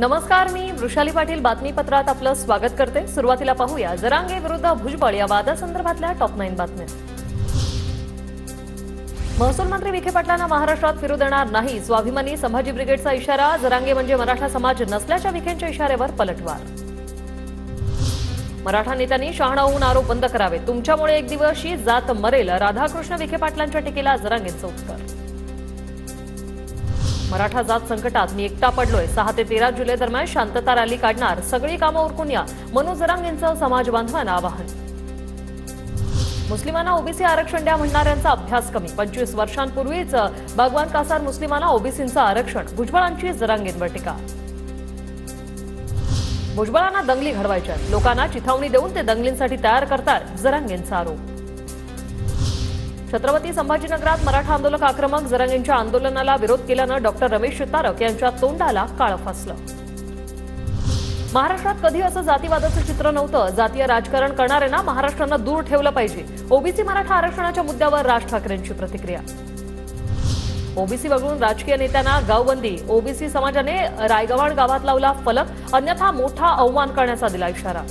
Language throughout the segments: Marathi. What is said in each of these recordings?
नमस्कार, मी वृषाली पाटील बातमीपत्रात आपलं स्वागत करते। सुरुवातीला पाहूया जरांगे विरुद्ध भुजबळ या वादासंदर्भातल्या टॉप 9 बातम्या। महसूल मंत्री विखे पाटलांना महाराष्ट्रात फिरू देणार नाही, स्वाभिमानी संभाजी ब्रिगेडचा इशारा। जरांगे म्हणजे मराठा समाज नसल्याच्या विखेंच्या इशाऱ्यावर पलटवार। मराठा नेत्यांनी शहाणा होऊन आरोप बंद करावे, तुमच्यामुळे एक दिवशी जात मरेल। राधाकृष्ण विखे पाटलांच्या टीकेला जरांगेंचं उत्तर। मराठा जात संकटात, मी एकटा पडलोय। 6 ते 13 जुलै दरम्यान शांतता रॅली काढणार, सगळी कामं उरकून या, मनोज जरांगेंचं समाज बांधवांना आवाहन। मुस्लिमांना ओबीसी आरक्षण द्या म्हणणाऱ्यांचा अभ्यास कमी, 25 वर्षांपूर्वीच भगवान कासार मुस्लिमांना ओबीसींचं आरक्षण, भुजबळांची जरांगेंवर टीका। भुजबळांना दंगली घडवायच्या, लोकांना चिथावणी देऊन ते दंगलींसाठी तयार करतात, जरांगेंचा आरोप। छत्रपती संभाजीनगरात मराठा आंदोलक आक्रमक, जरांगेंच्या आंदोलनाला विरोध केल्यानं डॉक्टर रमेश तारक यांच्या तोंडाला काळं फासलं। महाराष्ट्रात कधी असं जातीवादाचं चित्र नव्हतं, जातीय राजकारण करणाऱ्यांना महाराष्ट्रानं दूर ठेवलं पाहिजे। ओबीसी मराठा आरक्षणाच्या मुद्द्यावर राज ठाकरेंची प्रतिक्रिया। ओबीसी वगळून राजकीय नेत्यांना गावबंदी, ओबीसी समाजाने रायगव्हाण गावात लावला फलक, अन्यथा मोठा अवमान करण्याचा दिला इशारा।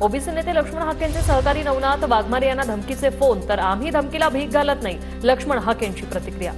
ओबीसी नेते लक्ष्मण हाकेंचे सहकारी नवनाथ वाघमारे यांना धमकीचे फोन, तर आम्ही धमकीला भीक घालत नाही, लक्ष्मण हाकेंची प्रतिक्रिया।